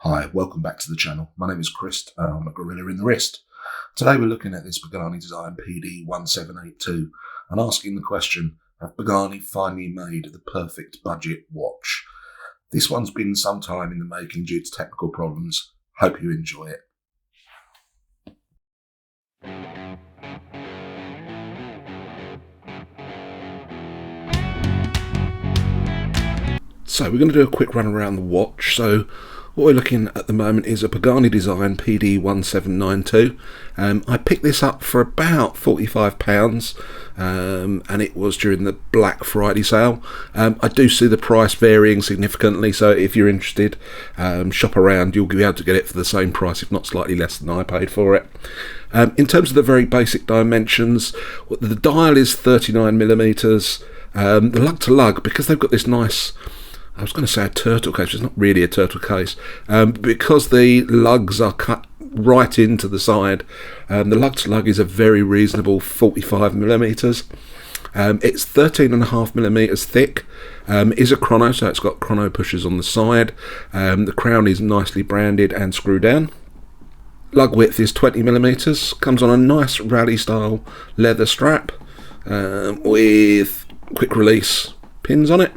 Hi, welcome back to the channel. My name is Chris, I'm a gorilla in the wrist. Today we're looking at this Pagani Design PD1782 and asking the question, have Pagani finally made the perfect budget watch? This one's been some time in the making due to technical problems. Hope you enjoy it. So we're going to do a quick run around the watch. So what we're looking at the moment is a Pagani Design PD1782. I picked this up for about £45 and it was during the Black Friday sale. I do see the price varying significantly, so if you're interested, shop around. You'll be able to get it for the same price, if not slightly less than I paid for it. In terms of the very basic dimensions, the dial is 39mm. The lug to lug, because they've got this nice, I was going to say a turtle case, it's not really a turtle case, because the lugs are cut right into the side. The lug to lug is a very reasonable 45mm. It's 13.5mm thick. It is a chrono, so it's got chrono pushers on the side. The crown is nicely branded and screw down. Lug width is 20mm. Comes on a nice rally style leather strap with quick release pins on it.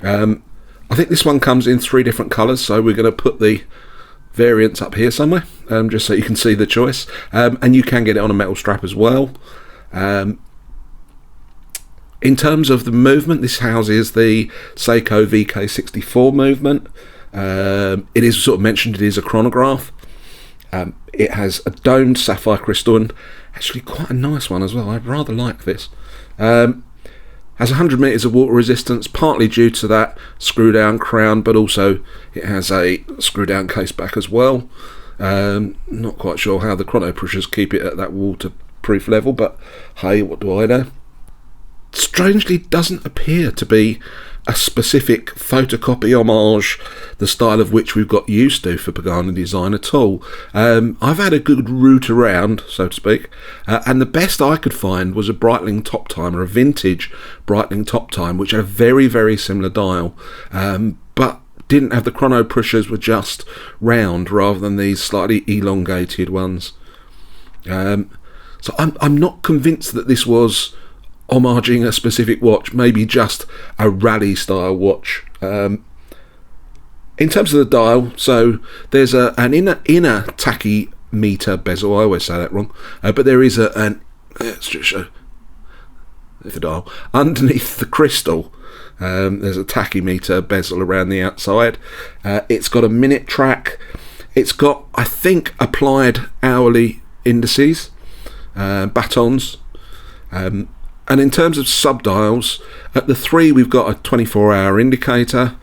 I think this one comes in 3 different colours, so we're going to put the variants up here somewhere, just so you can see the choice. And you can get it on a metal strap as well. In terms of the movement, this houses the Seiko VK64 movement. It is sort of mentioned, it is a chronograph. It has a domed sapphire crystal, and actually quite a nice one as well. I rather like this. Has 100 metres of water resistance, partly due to that screw down crown, but also it has a screw down case back as well. Not quite sure how the chrono pushers keep it at that waterproof level, but hey, what do I know? Strangely doesn't appear to be a specific photocopy homage, the style of which we've got used to for Pagani Design at all. I've had a good route around, so to speak, and the best I could find was a Breitling Top Timer, a vintage Breitling Top Time, which had a very, very similar dial, but didn't have the chrono pushers, were just round rather than these slightly elongated ones. So I'm not convinced that this was homaging a specific watch, maybe just a rally style watch. In terms of the dial, so there's an inner tachymeter bezel. I always say that wrong, but there is let's just show the dial underneath the crystal. There's a tachymeter bezel around the outside. It's got a minute track. It's got, I think, applied hourly indices, batons. And in terms of sub-dials, at the 3 we've got a 24-hour indicator.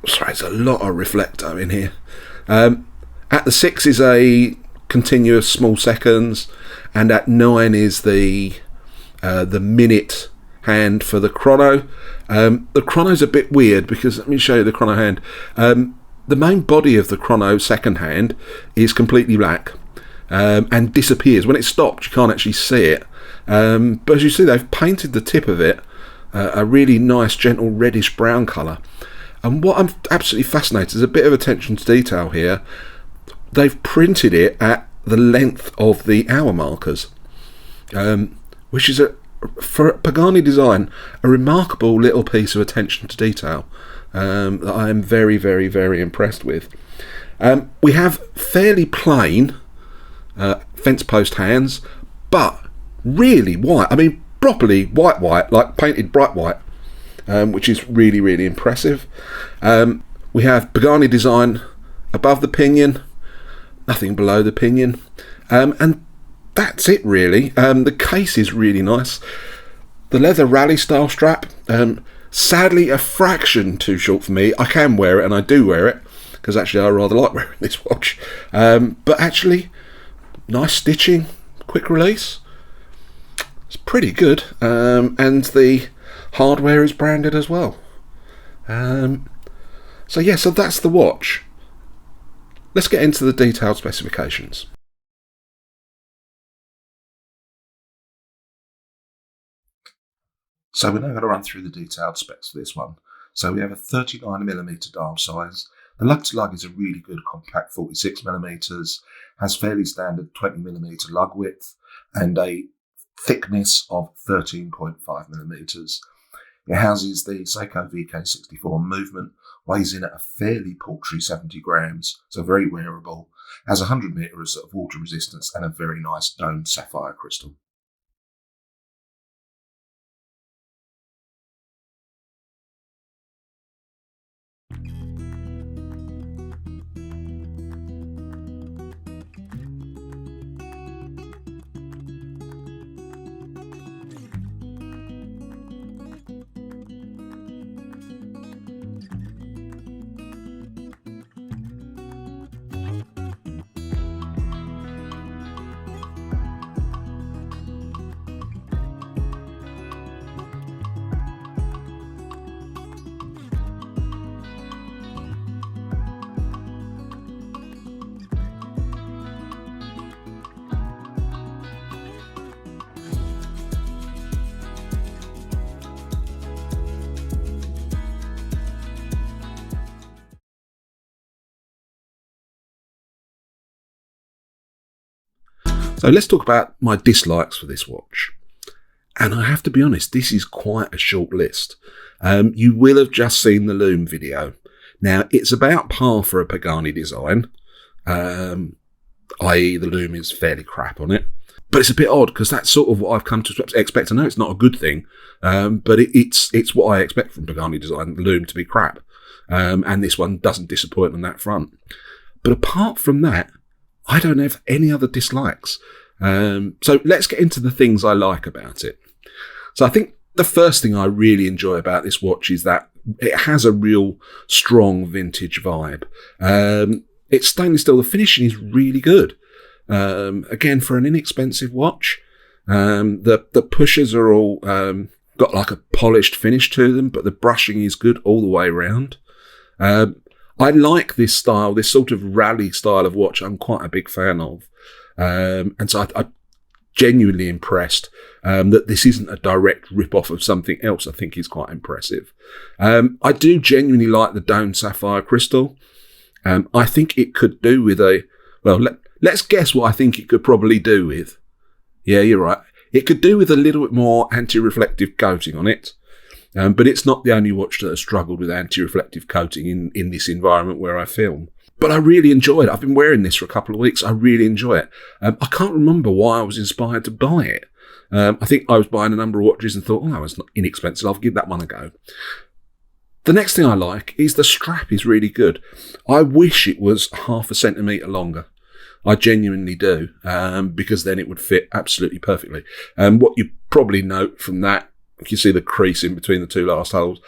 Sorry, there's a lot of reflector in here. At the 6 is a continuous small seconds, and at 9 is the minute hand for the chrono. The chrono's a bit weird because, let me show you the chrono hand. The main body of the chrono second hand is completely black and disappears. When it's stopped, you can't actually see it. But as you see, they've painted the tip of it a really nice gentle reddish brown colour, and what I'm absolutely fascinated, there's a bit of attention to detail here. They've printed it at the length of the hour markers, which is for Pagani Design a remarkable little piece of attention to detail that I am very, very, very impressed with. We have fairly plain fence post hands, but really white. I mean, properly white, like painted bright white, which is really, really impressive. We have Pagani Design above the pinion, nothing below the pinion, and that's it really. The case is really nice. The leather rally style strap, sadly a fraction too short for me. I can wear it, and I do wear it, because actually I rather like wearing this watch. But actually, nice stitching, quick release. It's pretty good, and the hardware is branded as well. So yeah, so that's the watch. Let's get into the detailed specifications. So we're now going to run through the detailed specs for this one. So we have a 39mm dial size, The lug to lug is a really good compact 46mm, has fairly standard 20mm lug width and a thickness of 13.5mm. It houses the Seiko VK64 movement, weighs in at a fairly paltry 70 grams, so very wearable, has 100 metres of water resistance and a very nice domed sapphire crystal. So let's talk about my dislikes for this watch. And I have to be honest, this is quite a short list. You will have just seen the loom video. Now, it's about par for a Pagani design, i.e. the loom is fairly crap on it. But it's a bit odd because that's sort of what I've come to expect. I know it's not a good thing, but it's what I expect from Pagani design, the loom to be crap. And this one doesn't disappoint on that front. But apart from that, I don't have any other dislikes. So let's get into the things I like about it. So I think the first thing I really enjoy about this watch is that it has a real strong vintage vibe. It's stainless steel. The finishing is really good. Again, for an inexpensive watch, the pushers are all got like a polished finish to them, but the brushing is good all the way around. I like this style, this sort of rally style of watch. I'm quite a big fan of. And so I'm genuinely impressed that this isn't a direct rip-off of something else. I think is quite impressive. I do genuinely like the domed sapphire crystal. I think it could do with a... Well, let's guess what I think it could probably do with. Yeah, you're right. It could do with a little bit more anti-reflective coating on it. But it's not the only watch that has struggled with anti-reflective coating in this environment where I film. But I really enjoy it. I've been wearing this for a couple of weeks. I really enjoy it. I can't remember why I was inspired to buy it. I think I was buying a number of watches and thought, oh, it's not inexpensive. I'll give that one a go. The next thing I like is the strap is really good. I wish it was 0.5 centimetre longer. I genuinely do, because then it would fit absolutely perfectly. What you probably note from that, you see the crease in between the two last holes.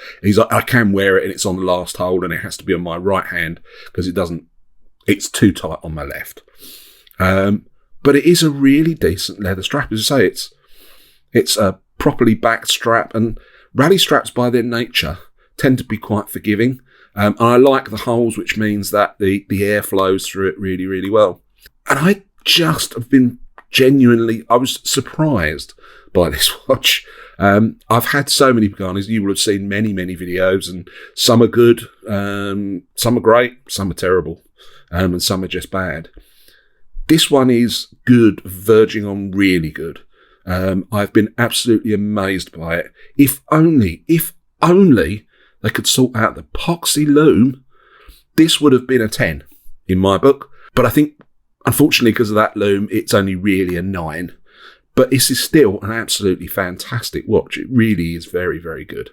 I can wear it and it's on the last hole and it has to be on my right hand because it's too tight on my left. But it is a really decent leather strap. As I say, it's a properly backed strap, and rally straps by their nature tend to be quite forgiving. And I like the holes, which means that the air flows through it really, really well. And I just have been I was surprised by this watch. I've had so many Paganis. You will have seen many, many videos, and some are good, some are great, some are terrible, and some are just bad. This one is good, verging on really good. I've been absolutely amazed by it. If only they could sort out the epoxy loom, this would have been a 10 in my book. But I think, unfortunately, because of that loom, it's only really a 9. But this is still an absolutely fantastic watch. It really is very, very good.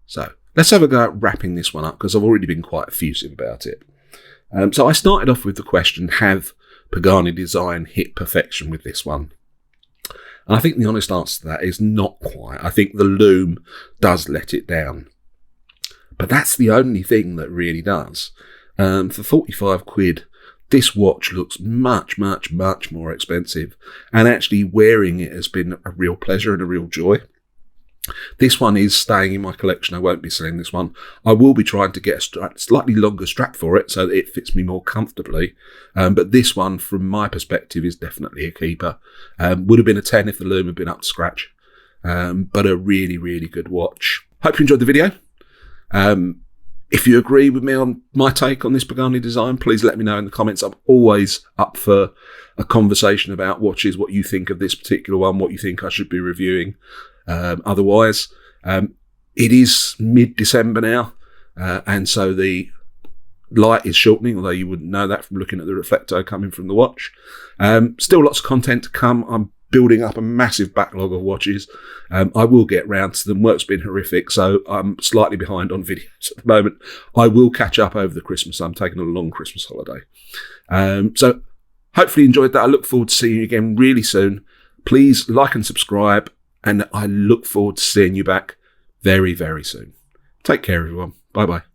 So let's have a go at wrapping this one up, because I've already been quite effusive about it. So I started off with the question, have Pagani Design hit perfection with this one? And I think the honest answer to that is not quite. I think the loom does let it down. But that's the only thing that really does. For 45 quid, this watch looks much, much, much more expensive. And actually wearing it has been a real pleasure and a real joy. This one is staying in my collection. I won't be selling this one. I will be trying to get a slightly longer strap for it so that it fits me more comfortably. But this one, from my perspective, is definitely a keeper. Would have been a 10 if the loom had been up to scratch. But a really, really good watch. Hope you enjoyed the video. If you agree with me on my take on this Pagani design, please let me know in the comments. I'm always up for a conversation about watches, what you think of this particular one, what you think I should be reviewing. Otherwise, it is mid-December now, and so the light is shortening, although you wouldn't know that from looking at the reflector coming from the watch. Still lots of content to come. I'm building up a massive backlog of watches. I will get round to them. Work's been horrific, so I'm slightly behind on videos at the moment. I will catch up over the Christmas. I'm taking a long Christmas holiday. So hopefully you enjoyed that. I look forward to seeing you again really soon. Please like and subscribe, and I look forward to seeing you back very, very soon. Take care, everyone. Bye-bye.